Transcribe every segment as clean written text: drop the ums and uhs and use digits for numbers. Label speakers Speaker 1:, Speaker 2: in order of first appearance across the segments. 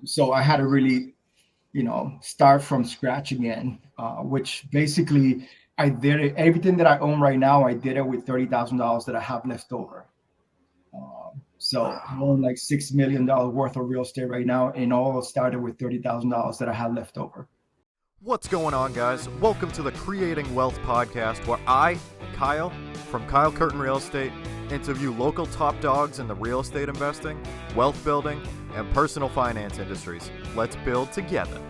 Speaker 1: So I had to really, start from scratch again, which basically I did it. Everything that I own right now, I did it with $30,000 that I have left over. So I own like $6 million worth of real estate right now, and all started with $30,000 that I had left over.
Speaker 2: What's going on, guys? Welcome to the Creating Wealth Podcast, where I, Kyle, from Kyle Curtin Real Estate, interview local top dogs in the real estate investing, wealth building, and personal finance industries. Let's build together.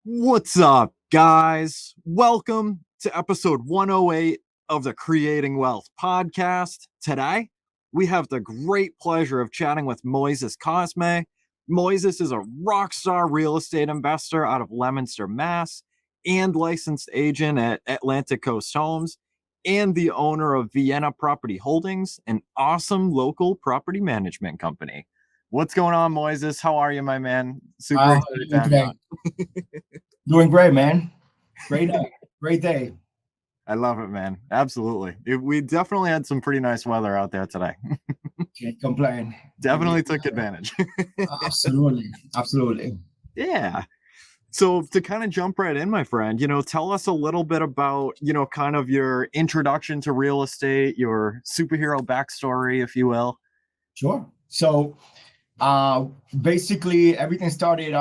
Speaker 2: What's up, guys? Welcome to episode 108 of the Creating Wealth Podcast. Today, we have the great pleasure of chatting with Moises Cosme. Moises is a rock star real estate investor out of Leominster, Mass, and licensed agent at Atlantic Coast Homes, and the owner of Vienna Property Holdings, an awesome local property management company. What's going on, Moises? How are you, my man? Super excited to have you on.
Speaker 1: Doing great, man. Great day. Great day.
Speaker 2: I love it, man. Absolutely. We definitely had some pretty nice weather out there today.
Speaker 1: Can't complain.
Speaker 2: Definitely took advantage.
Speaker 1: Absolutely.
Speaker 2: Yeah. So to kind of jump right in, my friend, tell us a little bit about, kind of your introduction to real estate, your superhero backstory, if you will.
Speaker 1: Sure. So basically everything started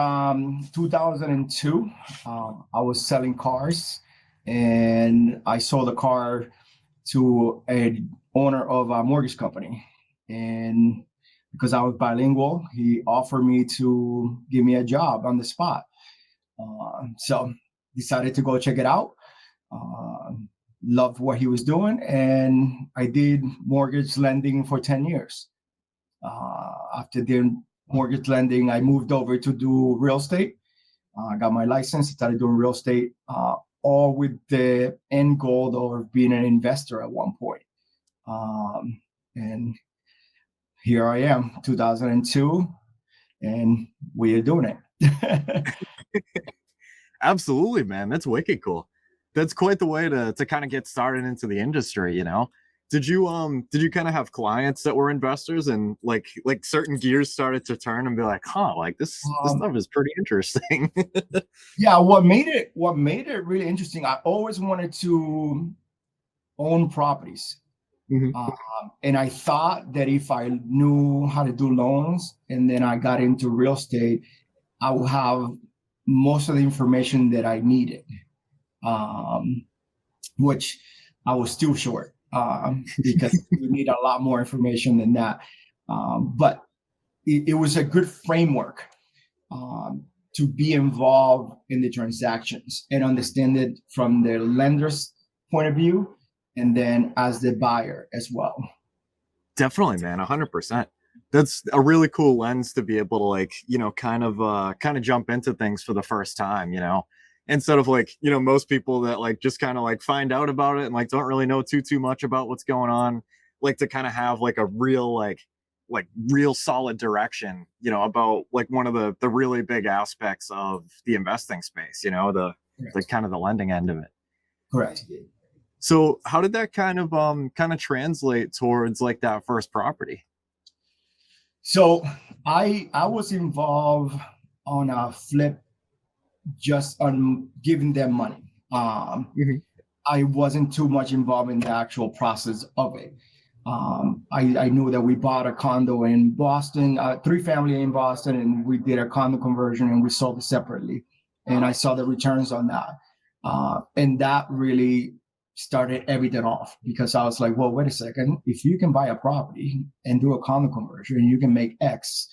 Speaker 1: 2002. I was selling cars, and I sold a car to an owner of a mortgage company. And because I was bilingual, he offered me to give me a job on the spot. So decided to go check it out. Loved what he was doing, and I did mortgage lending for 10 years. After doing mortgage lending, I moved over to do real estate. I got my license, started doing real estate, all with the end goal of being an investor at one point. And here I am, 2002, and we are doing it.
Speaker 2: Absolutely, man. That's wicked cool. That's quite the way to kind of get started into the industry, Did you kind of have clients that were investors, and like certain gears started to turn and be like, this stuff is pretty interesting?
Speaker 1: Yeah, what made it really interesting, I always wanted to own properties. Mm-hmm. And I thought that if I knew how to do loans and then I got into real estate, I would have most of the information that I needed, which I was still short, because you need a lot more information than that. But it was a good framework to be involved in the transactions and understand it from the lender's point of view, and then as the buyer as well.
Speaker 2: Definitely, man, 100%. That's a really cool lens to be able to kind of jump into things for the first time, instead of most people that just kind of find out about it and don't really know too much about what's going on, to kind of have a real real solid direction, about one of the really big aspects of the investing space, the kind of the lending end of it.
Speaker 1: Correct.
Speaker 2: So how did that kind of translate towards that first property?
Speaker 1: So I was involved on a flip, just on giving them money. Mm-hmm. I wasn't too much involved in the actual process of it. I knew that we bought a condo in Boston, 3-family in Boston, and we did a condo conversion and we sold it separately. And I saw the returns on that. And that really started everything off, because I was like, well, wait a second. If you can buy a property and do a condo conversion and you can make X,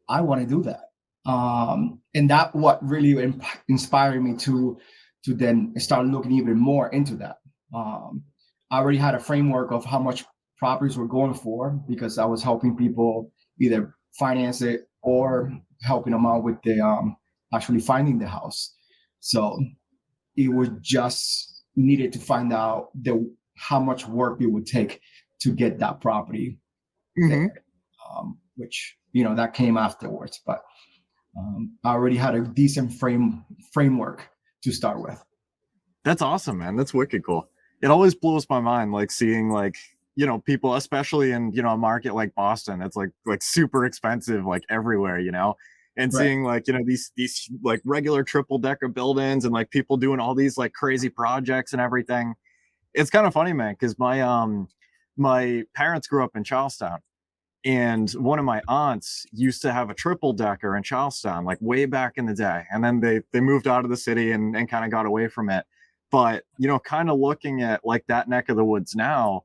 Speaker 1: I want to do that. And that what really inspired me to then start looking even more into that. I already had a framework of how much properties were going for, because I was helping people either finance it or helping them out with the actually finding the house. So it was just needed to find out how much work it would take to get that property, there, which that came afterwards. But I already had a decent framework to start with.
Speaker 2: That's awesome, man. That's wicked cool. It always blows my mind, seeing people, especially in, a market like Boston, it's like super expensive, like everywhere, and
Speaker 1: Right.
Speaker 2: seeing like, these like regular triple decker buildings and like people doing all these like crazy projects and everything. It's kind of funny, man, because my parents grew up in Charlestown, and one of my aunts used to have a triple decker in Charlestown, like way back in the day. And then they moved out of the city and kind of got away from it. But, kind of looking at like that neck of the woods now,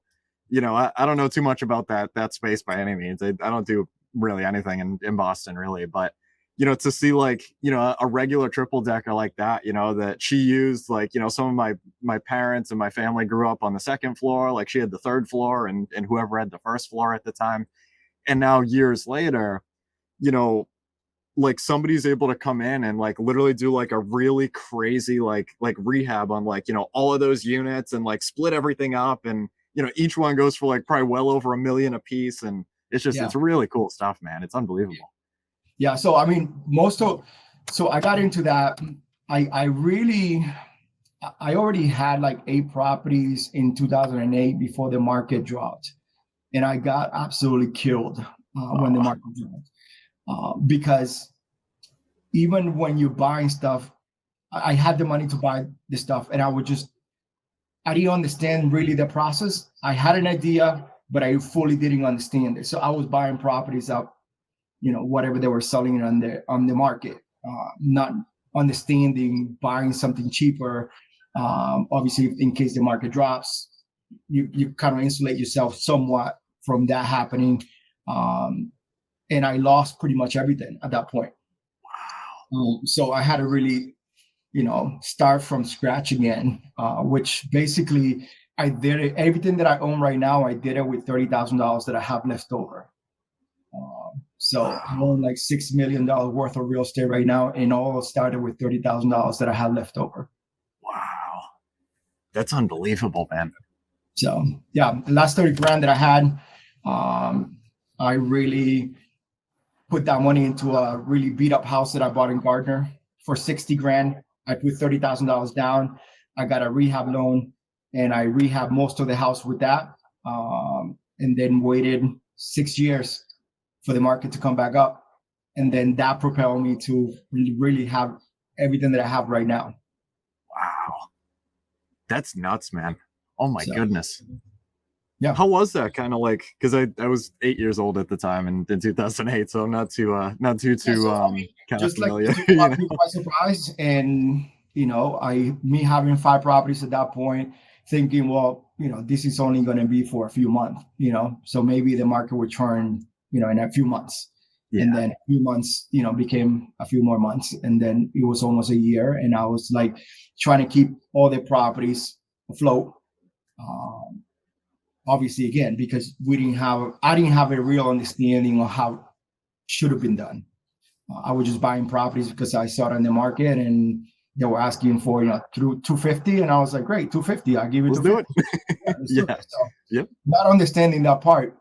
Speaker 2: I don't know too much about that space by any means. I don't do really anything in Boston, really. But, to see like, a regular triple decker like that, that she used, like, some of my parents and my family grew up on the second floor, like she had the third floor and whoever had the first floor at the time. And now years later, like somebody's able to come in and like literally do like a really crazy like rehab on like, all of those units and like split everything up. And, each one goes for like probably well over $1 million a piece. And it's just, it's really cool stuff, man. It's unbelievable.
Speaker 1: Yeah. So, I mean, so I got into that. I already had like 8 properties in 2008 before the market dropped. And I got absolutely killed when the market dropped. Because even when you're buying stuff, I had the money to buy the stuff, and I didn't understand really the process. I had an idea, but I fully didn't understand it. So I was buying properties up, whatever they were selling it on the market, not understanding buying something cheaper. Obviously, in case the market drops, you kind of insulate yourself somewhat from that happening. And I lost pretty much everything at that point. Wow. So I had to really, start from scratch again, which basically I did it. Everything that I own right now, I did it with $30,000 that I have left over. So I own like $6 million worth of real estate right now, and all started with $30,000 that I had left over.
Speaker 2: Wow. That's unbelievable, man.
Speaker 1: So yeah, the last 30 grand that I had, I really put that money into a really beat up house that I bought in Gardner for 60 grand. I put $30,000 down. I got a rehab loan, and I rehabbed most of the house with that. And then waited 6 years for the market to come back up. And then that propelled me to really have everything that I have right now.
Speaker 2: Wow. That's nuts, man. Oh my goodness.
Speaker 1: Yeah.
Speaker 2: How was that kind of like, because I was 8 years old at the time in 2008, so I'm not too kind of familiar.
Speaker 1: Like, people by surprise, and me having 5 properties at that point, thinking, well, this is only going to be for a few months, so maybe the market would turn, in a few months. Yeah. And then a few months, became a few more months, and then it was almost a year, and I was like trying to keep all the properties afloat. Obviously, again, because I didn't have a real understanding of how it should have been done. I was just buying properties because I saw it on the market, and they were asking for through 250, and I was like, great, 250, I'll give it.
Speaker 2: Let's do it.
Speaker 1: Yeah. So, yep. Not understanding that part,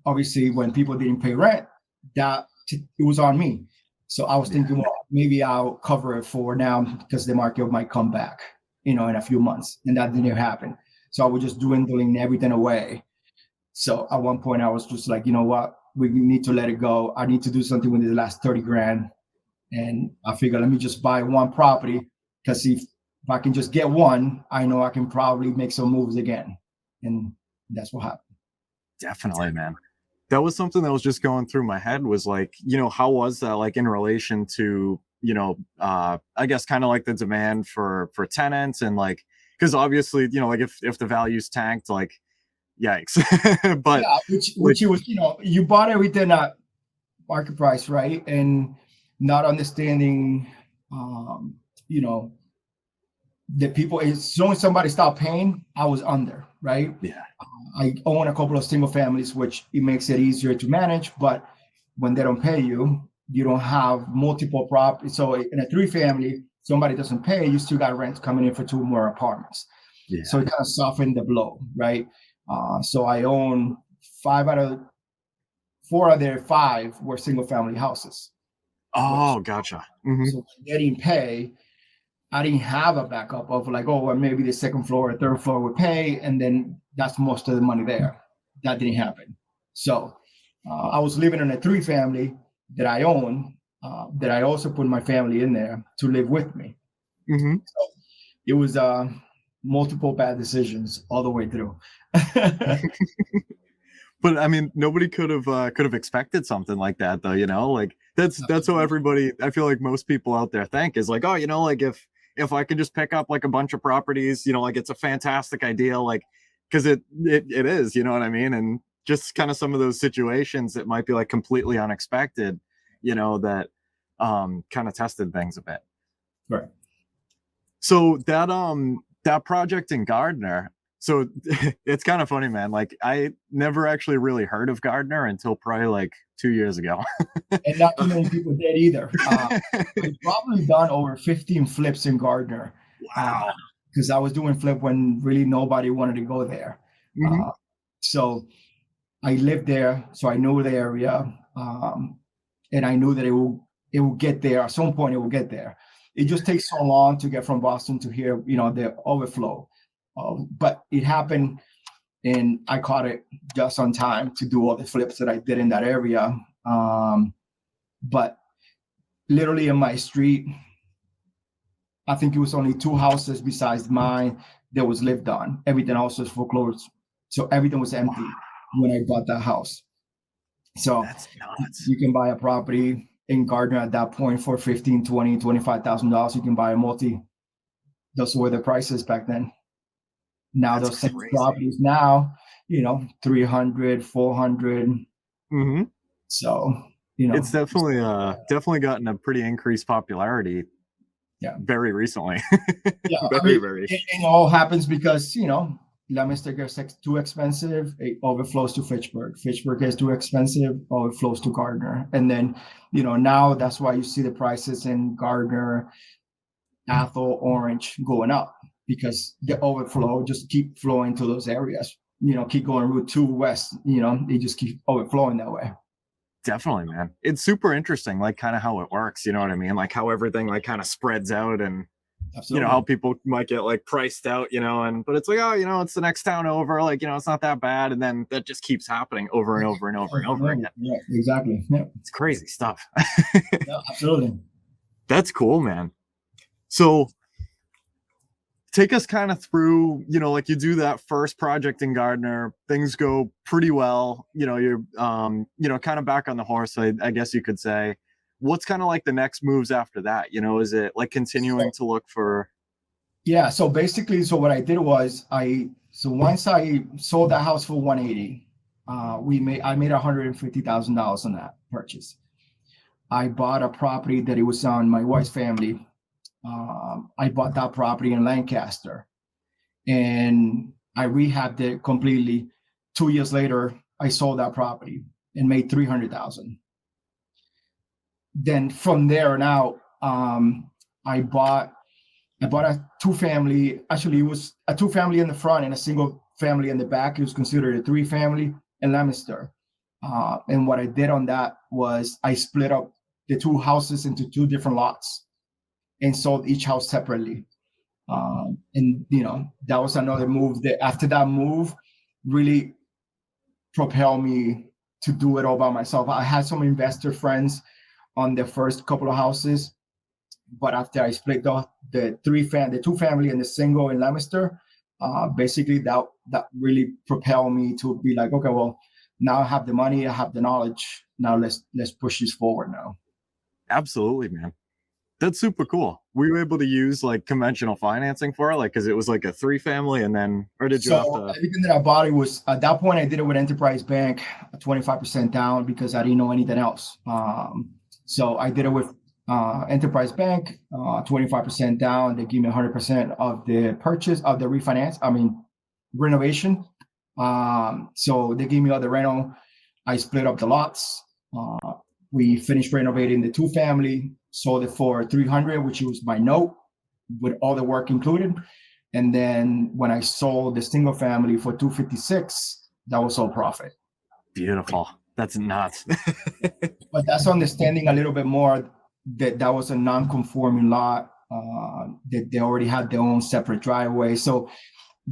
Speaker 1: obviously, when people didn't pay rent, it was on me. So I was thinking, well, maybe I'll cover it for now because the market might come back, in a few months, and that didn't happen. So I was just dwindling everything away. So at one point I was just like, you know what, we need to let it go. I need to do something with the last 30 grand. And I figured, let me just buy one property, because if I can just get one, I know I can probably make some moves again. And that's what happened.
Speaker 2: Definitely, man. That was something that was just going through my head, was like, how was that like in relation to, I guess kind of like the demand for tenants, and like, because obviously, like if the value's tanked, like, yikes. But
Speaker 1: yeah, which it was, you bought everything at market price, right? And not understanding, the people, as soon as somebody stopped paying, I was under, right?
Speaker 2: Yeah.
Speaker 1: I own a couple of single families, which it makes it easier to manage, but when they don't pay you, you don't have multiple properties. So in a 3-family, somebody doesn't pay, you still got rent coming in for 2 more apartments. Yeah. So it kind of softened the blow, right? So I own 4 out of their 5 were single family houses.
Speaker 2: Oh, gotcha. Mm-hmm.
Speaker 1: So getting pay, I didn't have a backup of like, oh, well, maybe the second floor or third floor would pay, and then that's most of the money there. That didn't happen. So I was living in a 3-family that I own, that I also put my family in there to live with me.
Speaker 2: Mm-hmm.
Speaker 1: So it was multiple bad decisions all the way through.
Speaker 2: But I mean, nobody could have expected something like that, though. Like that's how everybody. I feel like most people out there think is like, oh, like if I could just pick up like a bunch of properties, like it's a fantastic idea, like because it is, you know what I mean, and just kind of some of those situations that might be like completely unexpected, that kind of tested things a bit.
Speaker 1: Right.
Speaker 2: So that project in Gardner. So it's kind of funny, man. Like I never actually really heard of Gardner until probably like 2 years ago.
Speaker 1: And not too many people did either. I've probably done over 15 flips in Gardner.
Speaker 2: Wow.
Speaker 1: Because I was doing flip when really nobody wanted to go there.
Speaker 2: Mm-hmm.
Speaker 1: So I lived there, so I knew the area, and I knew that it will get there at some point. It will get there. It just takes so long to get from Boston to here, the overflow. But it happened, and I caught it just on time to do all the flips that I did in that area. But literally in my street, I think it was only 2 houses besides mine that was lived on. Everything else was foreclosed. So everything was empty when I bought that house. So
Speaker 2: that's nuts.
Speaker 1: You can buy a property in Gardner at that point for $15,000, $20,000, $25,000. You can buy a multi. Those were the prices back then. Now
Speaker 2: that's
Speaker 1: those same properties now, 300, 400.
Speaker 2: Mm-hmm.
Speaker 1: So,
Speaker 2: it's definitely gotten a pretty increased popularity.
Speaker 1: Yeah.
Speaker 2: Very recently.
Speaker 1: Yeah.
Speaker 2: very.
Speaker 1: It all happens because, Leominster gets too expensive. It overflows to Fitchburg. Fitchburg gets too expensive. Overflows to Gardner. And then, now that's why you see the prices in Gardner, Athol, Orange going up, because the overflow just keep flowing to those areas. Keep going Route 2 west. They just keep overflowing that way.
Speaker 2: Definitely, man. It's super interesting, like kind of how it works. You know what I mean? Like how everything like kind of spreads out, and
Speaker 1: Absolutely.
Speaker 2: How people might get like priced out, but it's like, oh, it's the next town over, like, it's not that bad, and then that just keeps happening over and over and over and over again.
Speaker 1: Yeah, exactly. Yeah.
Speaker 2: It's crazy stuff.
Speaker 1: Yeah, absolutely.
Speaker 2: That's cool, man. So take us kind of through, like you do that first project in Gardner, things go pretty well, you're kind of back on the horse, I guess you could say. What's kind of like the next moves after that? Is it like continuing to look for?
Speaker 1: Yeah. So basically, what I did was once I sold that house for 180, I made $150,000 on that purchase. I bought a property that it was on my wife's family. I bought that property in Lancaster, and I rehabbed it completely. 2 years later, I sold that property and made $300,000. Then from there now, I bought a 2-family. Actually, it was a 2-family in the front and a single family in the back. It was considered a 3-family in Leominster. And what I did on that was I split up the 2 houses into 2 different lots and sold each house separately. And that was another move that after that move really propelled me to do it all by myself. I had some investor friends on the first couple of houses, but after I split the 2-family and the single in Leominster, basically that really propelled me to be like, okay, well, now I have the money, I have the knowledge. Now let's push this forward now.
Speaker 2: Absolutely, man. That's super cool. Were you able to use like conventional financing for it? Like, cause it was like a 3-family, and then, or did you have to?
Speaker 1: Everything that I bought, it was at that point, I did it with Enterprise Bank, 25% down, because I didn't know anything else. So I did it with Enterprise Bank, 25% down. They give me 100% of the purchase of the renovation. So they gave me all the rental. I split up the lots. We finished renovating the 2-family, sold it for $300,000, which was my note with all the work included. And then when I sold the single family for $256,000, that was all profit.
Speaker 2: Beautiful. That's nuts.
Speaker 1: But that's understanding a little bit more that was a non-conforming lot. They already had their own separate driveway. So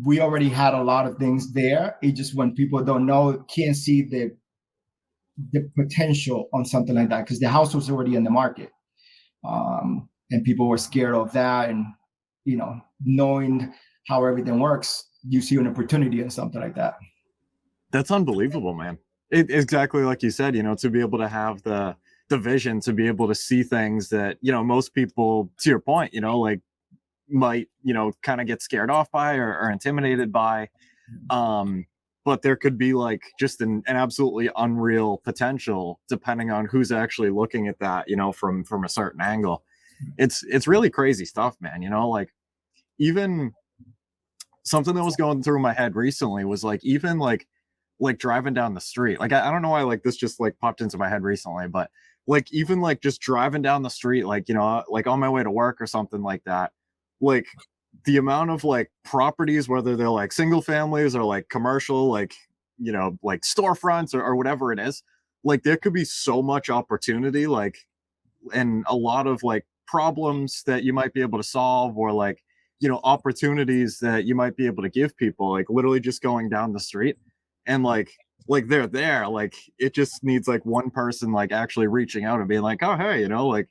Speaker 1: we already had a lot of things there. It just, when people don't know, can't see the potential on something like that, because the house was already in the market. And people were scared of that. And, knowing how everything works, you see an opportunity in something like that.
Speaker 2: That's unbelievable, man. Exactly like you said, to be able to have the vision, to be able to see things that, most people, to your point, like might, kind of get scared off by or intimidated by. But there could be like just an absolutely unreal potential depending on who's actually looking at that, from a certain angle. It's really crazy stuff, man. Like even something that was going through my head recently was like, even like driving down the street. Like, I don't know why, like this just like popped into my head recently, but like, even like just driving down the street, like, like on my way to work or something like that, like the amount of like properties, whether they're like single families or like commercial, like, like storefronts or whatever it is, like there could be so much opportunity, like, and a lot of like problems that you might be able to solve, or like, opportunities that you might be able to give people, like literally just going down the street. And like they're there, like it just needs like one person like actually reaching out and being like, oh hey, like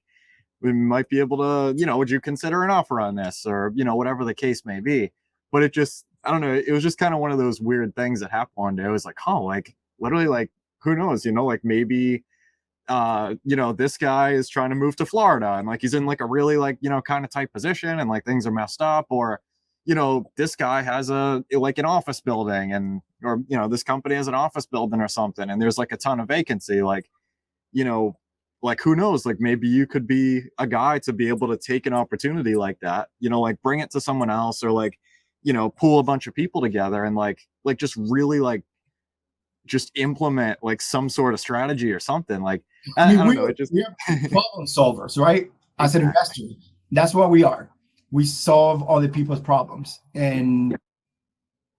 Speaker 2: we might be able to, would you consider an offer on this, or whatever the case may be. But it just, I don't know, it was just kind of one of those weird things that happened one day. It was like, oh, like literally, like who knows, like maybe this guy is trying to move to Florida, and like he's in like a really like, kind of tight position, and like things are messed up. Or this guy has an office building, and or this company has an office building or something, and there's like a ton of vacancy. Like, like who knows, like maybe you could be a guy to be able to take an opportunity like that, like bring it to someone else, or like, pull a bunch of people together and like just really like just implement like some sort of strategy or something. Like, I don't know, it just
Speaker 1: we're problem solvers, right? As an investor, that's what we are. We solve other people's problems, and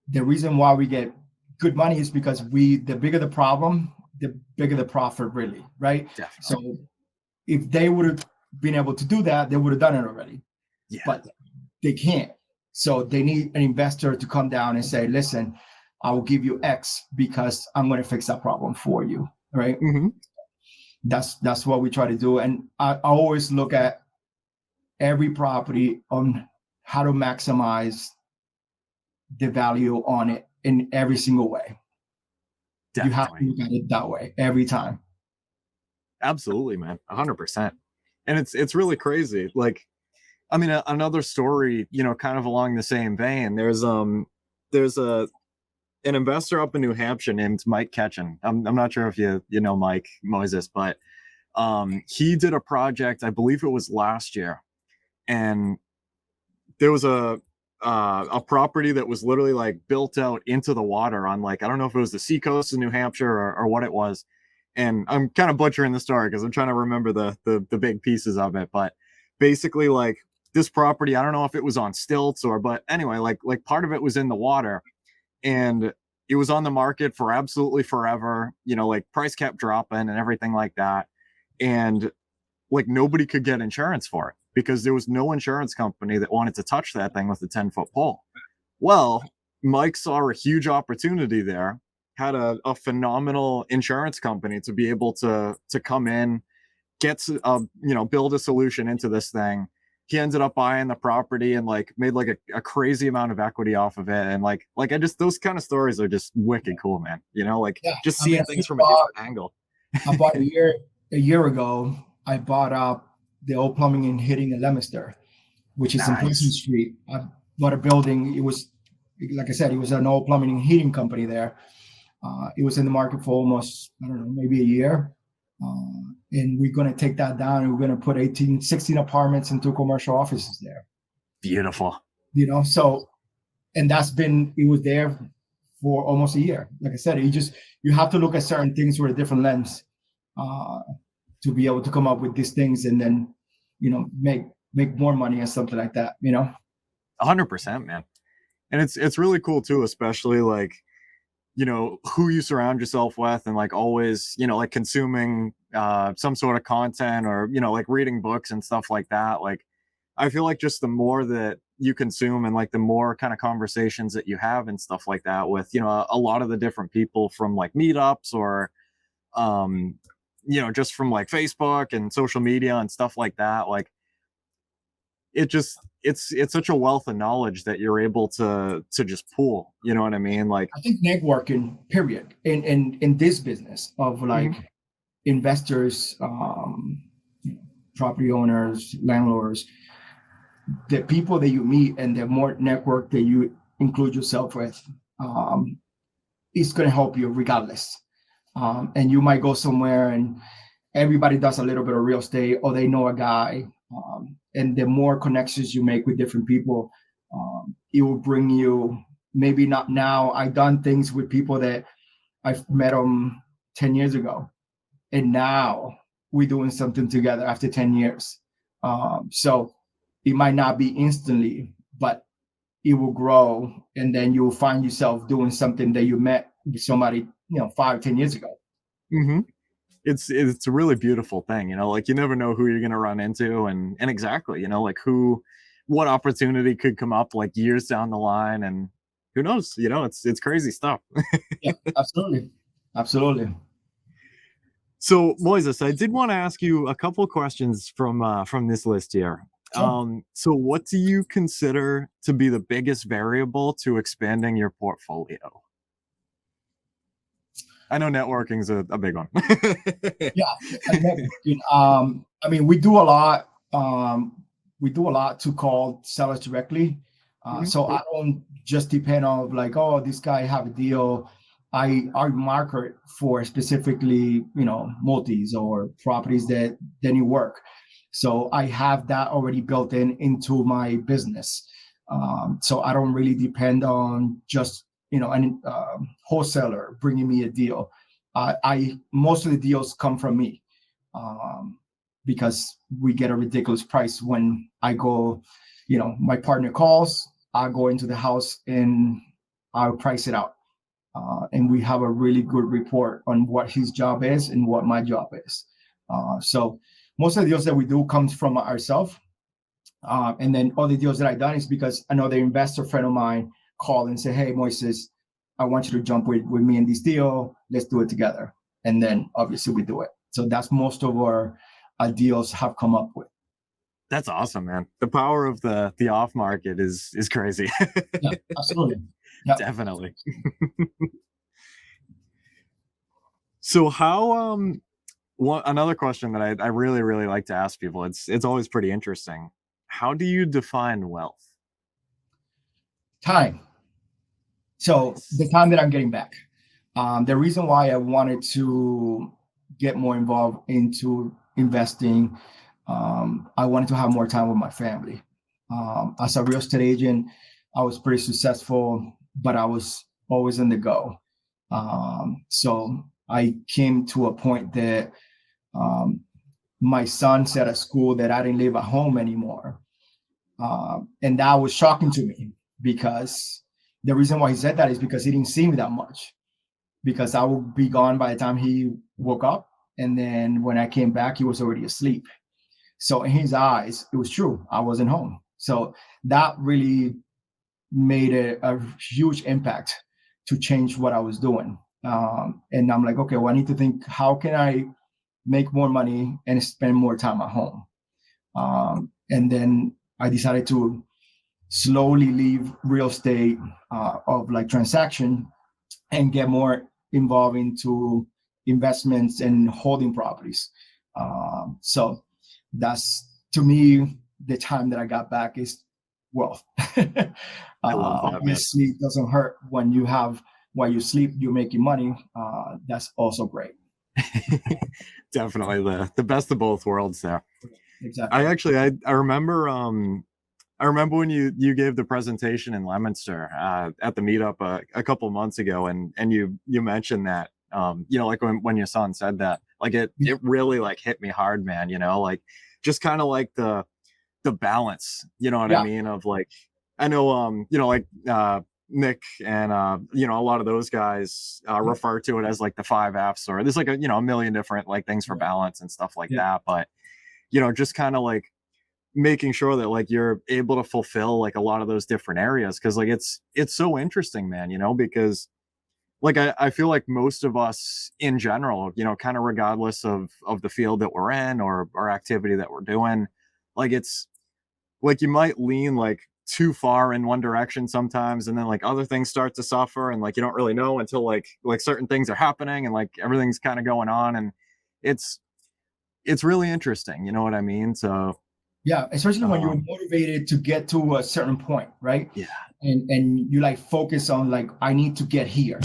Speaker 1: the reason why we get good money is because the bigger the problem, the bigger the profit, really, right?
Speaker 2: Definitely.
Speaker 1: So if they would have been able to do that, they would have done it already.
Speaker 2: Yeah.
Speaker 1: But they can't. So they need an investor to come down and say, listen, I will give you X because I'm going to fix that problem for you, right?
Speaker 2: Mm-hmm.
Speaker 1: That's what we try to do. And I always look at every property on how to maximize the value on it in every single way.
Speaker 2: Definitely.
Speaker 1: You have to look at it that way every time.
Speaker 2: Absolutely, man. 100%. And it's really crazy. Like, I mean, another story, kind of along the same vein. There's an investor up in New Hampshire named Mike Ketchen. I'm not sure if you know Mike Moises, but he did a project, I believe it was last year, and there was a property that was literally like built out into the water on, like, I don't know if it was the seacoast of New Hampshire or what it was. And I'm kind of butchering the story because I'm trying to remember the big pieces of it. But basically, like this property, I don't know if it was on stilts but anyway, like part of it was in the water, and it was on the market for absolutely forever. Like price kept dropping and everything like that. And like nobody could get insurance for it because there was no insurance company that wanted to touch that thing with a 10-foot pole. Well, Mike saw a huge opportunity there, had a phenomenal insurance company to be able to come in, build a solution into this thing. He ended up buying the property and like made like a crazy amount of equity off of it. And like I just, those kind of stories are just wicked cool, man. Just seeing things from a different angle.
Speaker 1: I bought a year ago, I bought up the old plumbing and heating in Leominster, which is in Pleasant Street. I bought a building. It was, like I said, it was an old plumbing and heating company there. It was in the market for almost, I don't know, maybe a year. And we're going to take that down, and we're going to put 16 apartments and 2 commercial offices there.
Speaker 2: Beautiful.
Speaker 1: So, and it was there for almost a year. Like I said, you have to look at certain things with a different lens to be able to come up with these things, and then, make more money and something like that,
Speaker 2: 100%, man. And it's really cool too, especially like, who you surround yourself with, and like always, like consuming some sort of content, or, like reading books and stuff like that. Like, I feel like just the more that you consume and like the more kind of conversations that you have and stuff like that with, a lot of the different people from like meetups or, um, just from like Facebook and social media and stuff like that. Like it's such a wealth of knowledge that you're able to just pool. You know what I mean? Like,
Speaker 1: I think networking, period, in this business of like investors, property owners, landlords, the people that you meet and the more network that you include yourself with, it's going to help you regardless. And you might go somewhere and everybody does a little bit of real estate or they know a guy. And the more connections you make with different people, it will bring you, maybe not now. I've done things with people that I've met them 10 years ago. And now we're doing something together after 10 years. So it might not be instantly, but it will grow. And then you'll find yourself doing something that you met with somebody, 5-10 years ago.
Speaker 2: Mm-hmm. It's a really beautiful thing, like you never know who you're going to run into and exactly, like what opportunity could come up like years down the line, and who knows, it's crazy stuff.
Speaker 1: Yeah, absolutely.
Speaker 2: So Moises, I did want to ask you a couple questions from this list here.
Speaker 1: Sure.
Speaker 2: So what do you consider to be the biggest variable to expanding your portfolio? I know networking's a big one.
Speaker 1: Yeah, networking. I mean, we do a lot. We do a lot to call sellers directly. So I don't just depend on like, oh, this guy have a deal. I market for specifically, multis or properties that need work. So I have that already built into my business. So I don't really depend on just an wholesaler bringing me a deal. Most of the deals come from me because we get a ridiculous price when I go. My partner calls, I go into the house and I'll price it out, and we have a really good report on what his job is and what my job is. So most of the deals that we do comes from ourselves. And then all the deals that I've done is because another investor friend of mine called and said, hey, Moises, I want you to jump with me in this deal. Let's do it together. And then obviously we do it. So that's most of our deals have come up with.
Speaker 2: That's awesome, man. The power of the off market is crazy.
Speaker 1: Yeah, absolutely. Yeah.
Speaker 2: Definitely. So how another question that I really, really like to ask people, it's always pretty interesting. How do you define wealth?
Speaker 1: Time. So the time that I'm getting back. The reason why I wanted to get more involved into investing, I wanted to have more time with my family. As a real estate agent, I was pretty successful, but I was always on the go. So I came to a point that my son said at school that I didn't live at home anymore. And that was shocking to me because the reason why he said that is because he didn't see me that much, because I would be gone by the time he woke up. And then when I came back, he was already asleep. So in his eyes, it was true. I wasn't home. So that really made a huge impact to change what I was doing. And I'm like, okay, well, I need to think, how can I make more money and spend more time at home? And then I decided to slowly leave real estate of like transaction and get more involved into investments and holding properties. So that's, to me, the time that I got back is wealth.
Speaker 2: I love that,
Speaker 1: obviously, it doesn't hurt when you have, while you sleep, you're making money. That's also great.
Speaker 2: Definitely the best of both worlds there.
Speaker 1: Exactly.
Speaker 2: I remember I remember when you gave the presentation in Leominster at the meetup a couple months ago, and you mentioned that like when your son said that, like it really like hit me hard, man. Like just kind of like the balance, you know what I mean? Of like, I know like Nick and a lot of those guys refer to it as like the 5 F's, or there's like a million different like things for balance and stuff like that. But just kind of like making sure that like you're able to fulfill like a lot of those different areas. Cause like it's so interesting, man, because like I feel like most of us in general, kind of regardless of the field that we're in or our activity that we're doing, like it's like you might lean like too far in one direction sometimes, and then like other things start to suffer, and like you don't really know until like certain things are happening and like everything's kind of going on, and it's really interesting, you know what I mean? So
Speaker 1: yeah, especially when you're motivated to get to a certain point, right?
Speaker 2: yeah,
Speaker 1: and you like focus on like, I need to get here.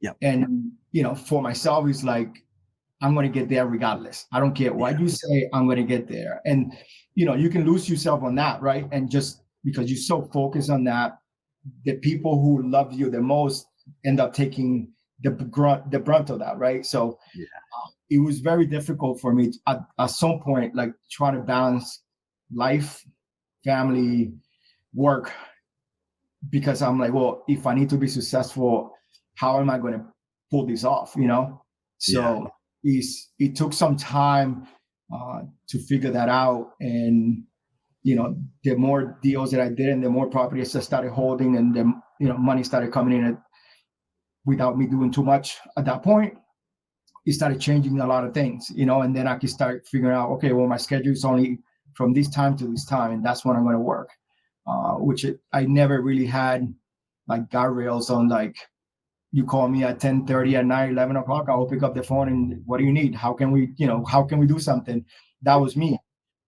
Speaker 2: Yep.
Speaker 1: And for myself, it's like, I'm going to get there regardless. I don't care what you say, I'm going to get there. And you can lose yourself on that, right? And just because you're so focused on that, the people who love you the most end up taking the brunt of that, right? So it was very difficult for me at some point, like trying to balance life, family, work, because I'm like, well, if I need to be successful, how am I going to pull this off? So it took some time to figure that out. And the more deals that I did and the more properties I started holding, and the money started coming in without me doing too much at that point, it started changing a lot of things, and then I could start figuring out, okay, well, my schedule is only from this time to this time, and that's when I'm going to work, which I never really had like guardrails on, like, you call me at 10:30 at night, 11 o'clock, I will pick up the phone and, what do you need? How can we do something? That was me.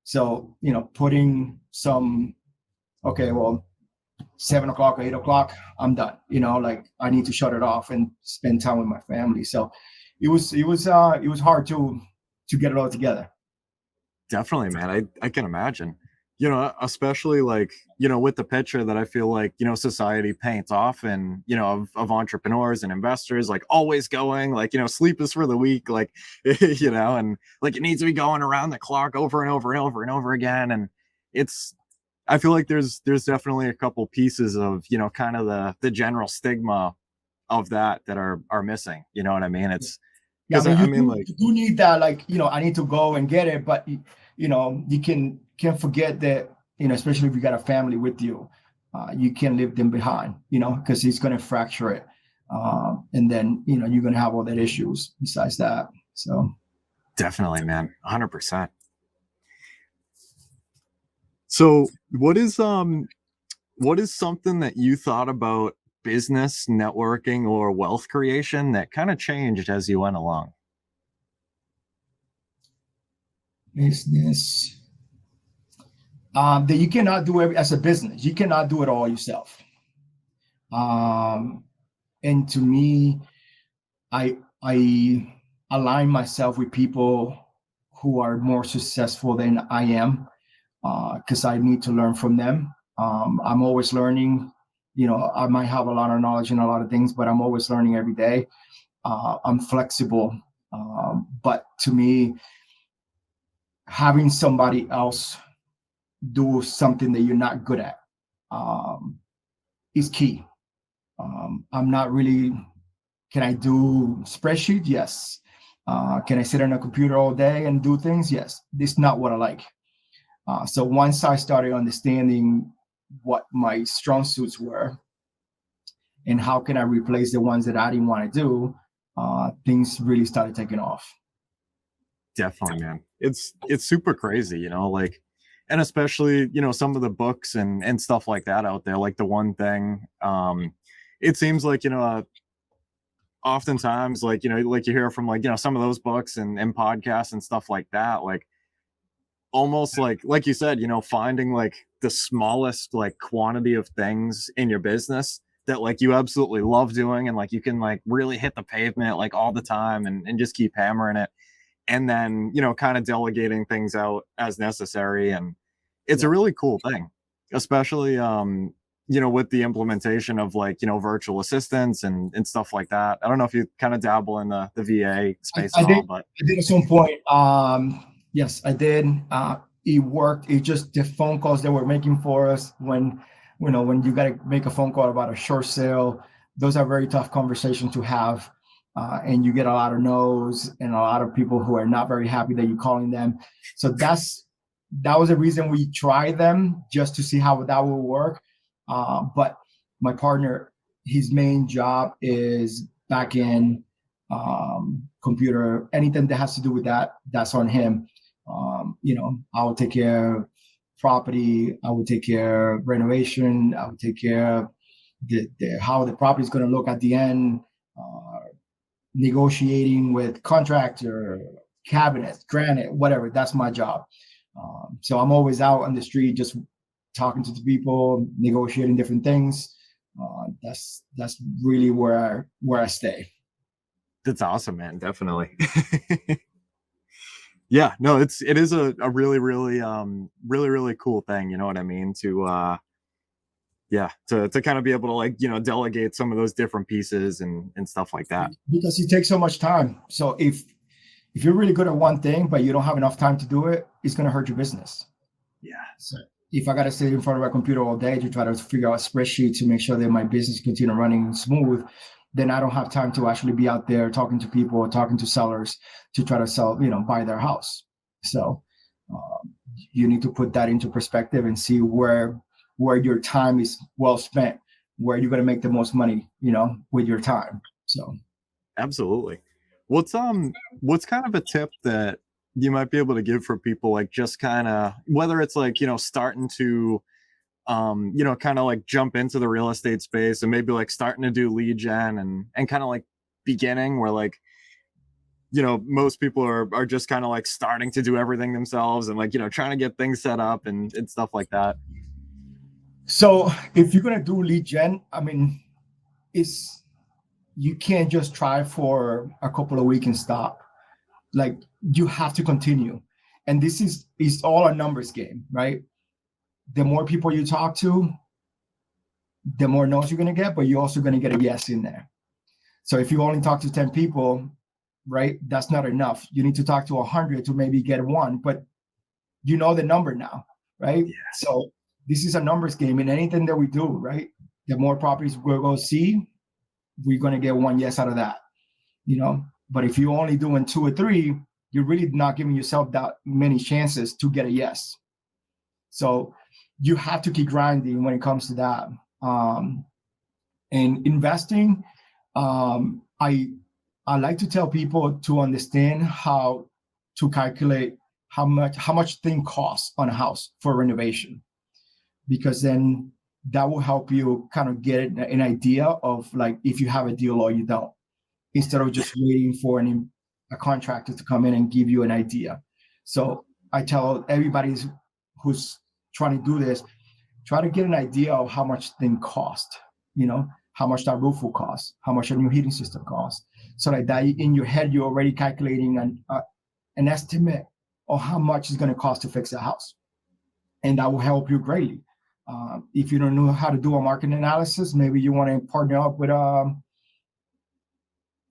Speaker 1: So, putting some, okay, well, 7 o'clock or 8 o'clock, I'm done. Like, I need to shut it off and spend time with my family. So it was hard to get it all together.
Speaker 2: Definitely, man. I can imagine, especially like, with the picture that I feel like, society paints often, of entrepreneurs and investors, like always going, like, sleep is for the weak, like, and like it needs to be going around the clock over and over and over and over again. And I feel like there's definitely a couple pieces of, kind of the general stigma of that are missing. You know what I mean? It's because
Speaker 1: you do need that, like, I need to go and get it, but you can't forget that, especially if you got a family with you, you can't leave them behind, because it's going to fracture it. And then, you're going to have all that issues besides that. So
Speaker 2: definitely, man, 100%. So what is something that you thought about business, networking, or wealth creation that kind of changed as you went along?
Speaker 1: Business. That you cannot do as a business. You cannot do it all yourself. And to me, I align myself with people who are more successful than I am, because I need to learn from them. I'm always learning. I might have a lot of knowledge in a lot of things, but I'm always learning every day. I'm flexible. But to me, having somebody else do something that you're not good at is key. I'm not really, can I do spreadsheet? Yes. Can I sit on a computer all day and do things? Yes. This is not what I like. So once I started understanding what my strong suits were and how can I replace the ones that I didn't want to do, things really started taking off.
Speaker 2: Definitely, man. It's super crazy, like, and especially, some of the books and stuff like that out there, like The One Thing. It seems like, oftentimes, like, like you hear from like, some of those books and podcasts and stuff like that, like almost like you said, finding like the smallest like quantity of things in your business that like you absolutely love doing, and like you can like really hit the pavement like all the time and just keep hammering it. And then, kind of delegating things out as necessary. And it's a really cool thing, especially, with the implementation of like, virtual assistants and stuff like that. I don't know if you kind of dabble in the VA space at all, but
Speaker 1: I did at some point. Yes, I did. It worked. It just the phone calls they were making for us when you got to make a phone call about a short sale, those are very tough conversations to have. And you get a lot of no's and a lot of people who are not very happy that you're calling them. So that's that was the reason we tried them, just to see how that will work. But my partner, his main job is back end, computer, anything that has to do with that, that's on him. I will take care of property, I will take care of renovation, I will take care of the how the property is going to look at the end, negotiating with contractor, cabinets, granite, whatever. That's my job. So I'm always out on the street, just talking to the people, negotiating different things. That's really where I stay.
Speaker 2: That's awesome, man. Definitely. Yeah, no, it is a really, really, really cool thing. You know what I mean? To kind of be able to, like, delegate some of those different pieces and stuff like that.
Speaker 1: Because it takes so much time. So if you're really good at one thing, but you don't have enough time to do it, it's going to hurt your business.
Speaker 2: Yeah.
Speaker 1: So if I got to sit in front of a computer all day to try to figure out a spreadsheet to make sure that my business continue running smooth, then I don't have time to actually be out there talking to people or talking to sellers to try to sell, buy their house. So you need to put that into perspective and see where your time is well spent, where you're going to make the most money, with your time. So
Speaker 2: absolutely. What's kind of a tip that you might be able to give for people, like, just kind of, whether it's like, starting to kind of like jump into the real estate space and maybe like starting to do lead gen and kind of like beginning where, like, most people are just kind of like starting to do everything themselves and, like, trying to get things set up and stuff like that.
Speaker 1: So if you're going to do lead gen, you can't just try for a couple of weeks and stop. Like, you have to continue. And this is all a numbers game, right? The more people you talk to, the more no's you're going to get, but you're also going to get a yes in there. So if you only talk to 10 people, right, that's not enough. You need to talk to 100 to maybe get one, but you know the number now, right? Yeah. So this is a numbers game in anything that we do, right? The more properties we're going to see, we're going to get one yes out of that, But if you're only doing 2 or 3, you're really not giving yourself that many chances to get a yes. So you have to keep grinding when it comes to that. And investing, I like to tell people to understand how to calculate how much thing costs on a house for renovation, because then that will help you kind of get an idea of, like, if you have a deal or you don't, instead of just waiting for a contractor to come in and give you an idea. So I tell everybody who's trying to do this, try to get an idea of how much thing cost, how much that roof will cost, how much a new heating system costs. So that in your head, you're already calculating an estimate of how much it's going to cost to fix the house. And that will help you greatly. If you don't know how to do a market analysis, maybe you want to partner up with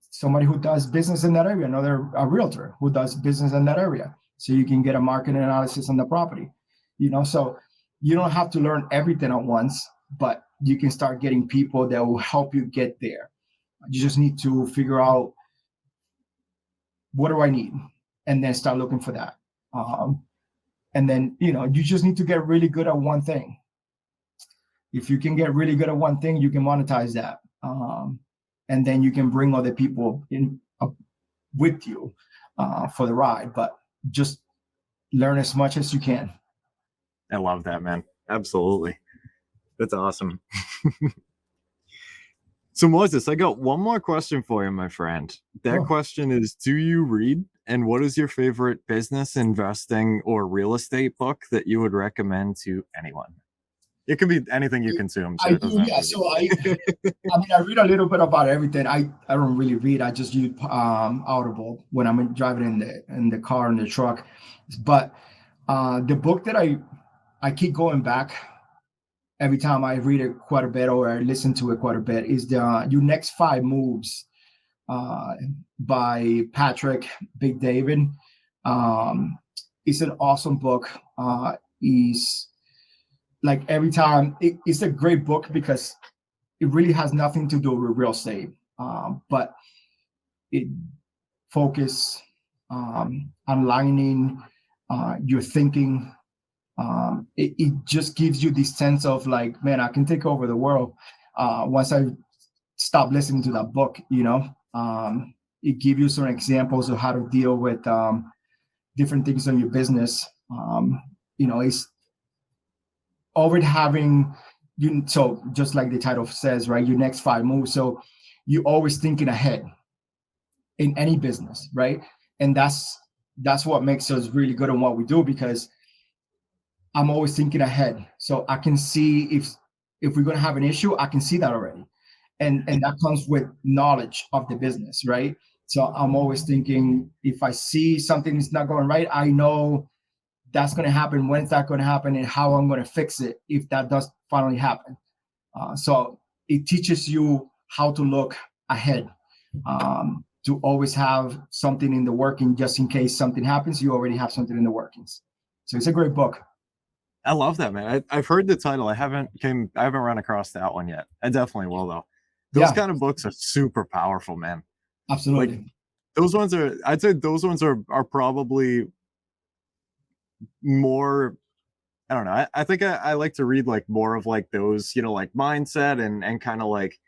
Speaker 1: somebody who does business in that area, a realtor who does business in that area, so you can get a market analysis on the property. So you don't have to learn everything at once, but you can start getting people that will help you get there. You just need to figure out, what do I need? And then start looking for that. And then, you just need to get really good at one thing. If you can get really good at one thing, you can monetize that. And then you can bring other people in with you for the ride, but just learn as much as you can.
Speaker 2: I love that, man. Absolutely. That's awesome. So Moises, I got one more question for you, my friend. That question is, do you read? And what is your favorite business, investing, or real estate book that you would recommend to anyone? It can be anything you consume. So
Speaker 1: I read a little bit about everything. I don't really read. I just use Audible when I'm driving in the car, in the truck. But the book that I keep going back every time I read it quite a bit or I listen to it quite a bit is the Your Next 5 Moves by Patrick Big David. It's an awesome book. He's like, every time it's a great book because it really has nothing to do with real estate, but it focus on aligning your thinking it just gives you this sense of like, man, I can take over the world once I stop listening to that book. It gives you some examples of how to deal with different things on your business. It's already having you. So just like the title says, right, your next 5 moves. So you're always thinking ahead in any business, right? And that's what makes us really good on what we do, because I'm always thinking ahead. So I can see if we're going to have an issue, I can see that already. And that comes with knowledge of the business, right? So I'm always thinking, if I see something is not going right, I know that's going to happen. When's that going to happen, and how I'm going to fix it if that does finally happen. So it teaches you how to look ahead, to always have something in the working, just in case something happens, you already have something in the workings. So it's a great book.
Speaker 2: I love that, man. I've heard the title. I haven't run across that one yet. I definitely will, though. Those kind of books are super powerful, man.
Speaker 1: Absolutely.
Speaker 2: Like, those ones are, I'd say those ones are probably more, I don't know. I think I like to read like more of like those, like mindset and kind of like,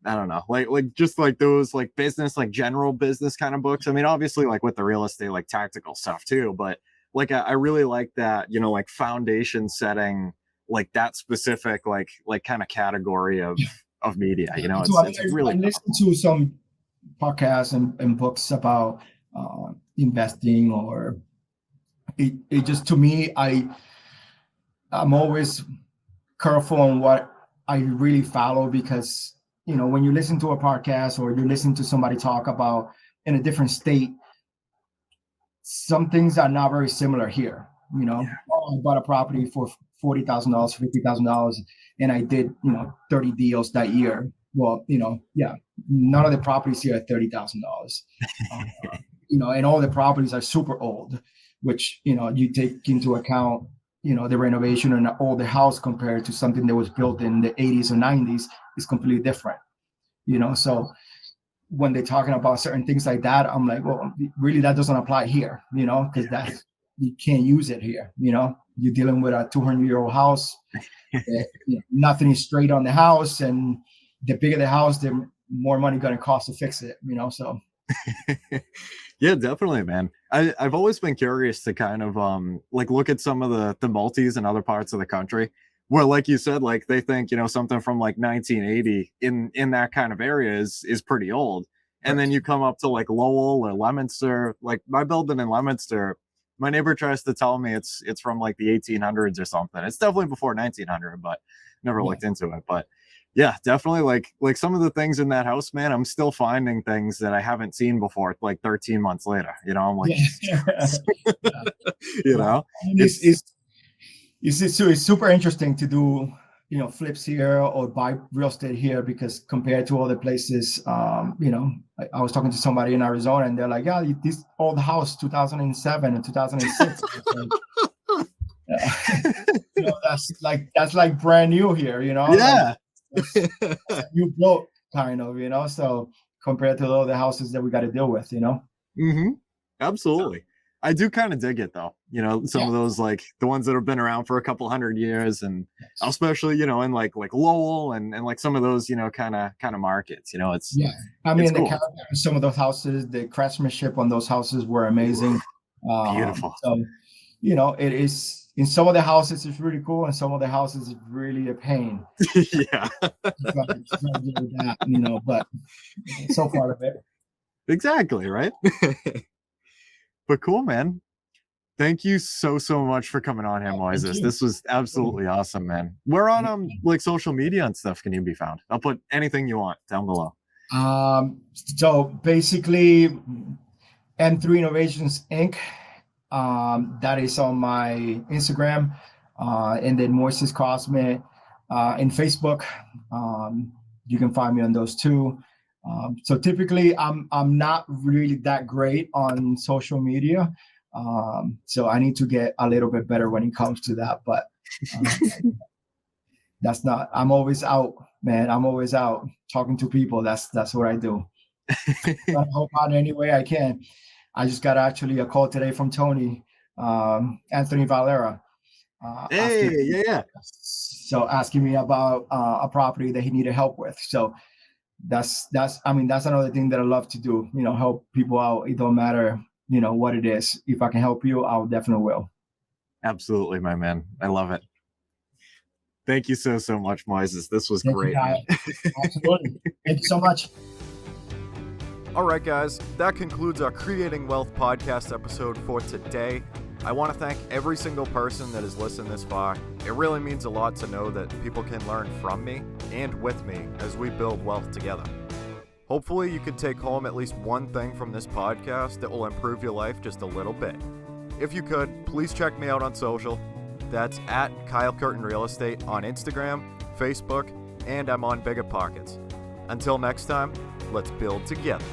Speaker 2: I don't know, like just like those like business, like general business kind of books. I mean, obviously like with the real estate, like tactical stuff too, but like I really like that, like foundation setting, like that specific like kind of category of media. It's really
Speaker 1: I listen to some podcasts and books about investing, or it just, to me, I'm always careful on what I really follow, because when you listen to a podcast or you listen to somebody talk about in a different state, some things are not very similar here. I bought a property for $40,000, $50,000, and I did 30 deals that year. Well, none of the properties here are $30,000. And all the properties are super old, which you take into account the renovation and all the house compared to something that was built in the 80s or 90s is completely different. So when they're talking about certain things like that, I'm like, well, really, that doesn't apply here, because you can't use it here. You're dealing with a 200-year-old house. Nothing is straight on the house, and the bigger the house, the more money going to cost to fix it. So.
Speaker 2: Yeah, definitely, man. I've always been curious to kind of like look at some of the multis in other parts of the country where, like you said, like they think something from like 1980 in that kind of area is pretty old, and then you come up to like Lowell or Leominster. Like my building in Leominster, my neighbor tries to tell me it's from like the 1800s or something. It's definitely before 1900, but never looked into it. But yeah, definitely like some of the things in that house, man, I'm still finding things that I haven't seen before, like 13 months later. I'm like,
Speaker 1: it's super interesting to do, flips here or buy real estate here, because compared to other places, I was talking to somebody in Arizona, and they're like, yeah, this old house, 2007 and 2006. That's like brand new here,
Speaker 2: Yeah.
Speaker 1: You built kind of, so compared to the other houses that we got to deal with,
Speaker 2: Absolutely. I do kind of dig it though, some of those, like the ones that have been around for a couple hundred years, and especially, in like Lowell and like some of those, kind of markets, it's,
Speaker 1: I mean,
Speaker 2: cool.
Speaker 1: Some of those houses, the craftsmanship on those houses were amazing.
Speaker 2: Beautiful.
Speaker 1: So, it is, in some of the houses it's really cool, and some of the houses is really a pain.
Speaker 2: Yeah.
Speaker 1: But it's so part of it.
Speaker 2: Exactly, right? But cool, man. Thank you so much for coming on here, Moises. This was absolutely awesome, man. Where on like social media and stuff can you be found? I'll put anything you want down below.
Speaker 1: So basically, M3 Innovations Inc. That is on my Instagram, and then Moises Cosme in Facebook. You can find me on those two. So typically, I'm not really that great on social media, so I need to get a little bit better when it comes to that. But that's not. I'm always out, man. I'm always out talking to people. That's what I do. I help out any way I can. I just got actually a call today from Tony, Anthony Valera. asking me about a property that he needed help with. So that's another thing that I love to do. Help people out. It don't matter, what it is. If I can help you, I'll definitely will.
Speaker 2: Absolutely, my man. I love it. Thank you so much, Moises. This was great.
Speaker 1: Absolutely. Thank you so much.
Speaker 2: All right, guys, that concludes our Creating Wealth podcast episode for today. I want to thank every single person that has listened this far. It really means a lot to know that people can learn from me and with me as we build wealth together. Hopefully, you can take home at least one thing from this podcast that will improve your life just a little bit. If you could, please check me out on social. That's at Kyle Curtin Real Estate on Instagram, Facebook, and I'm on Biggerpockets. Until next time, let's build together.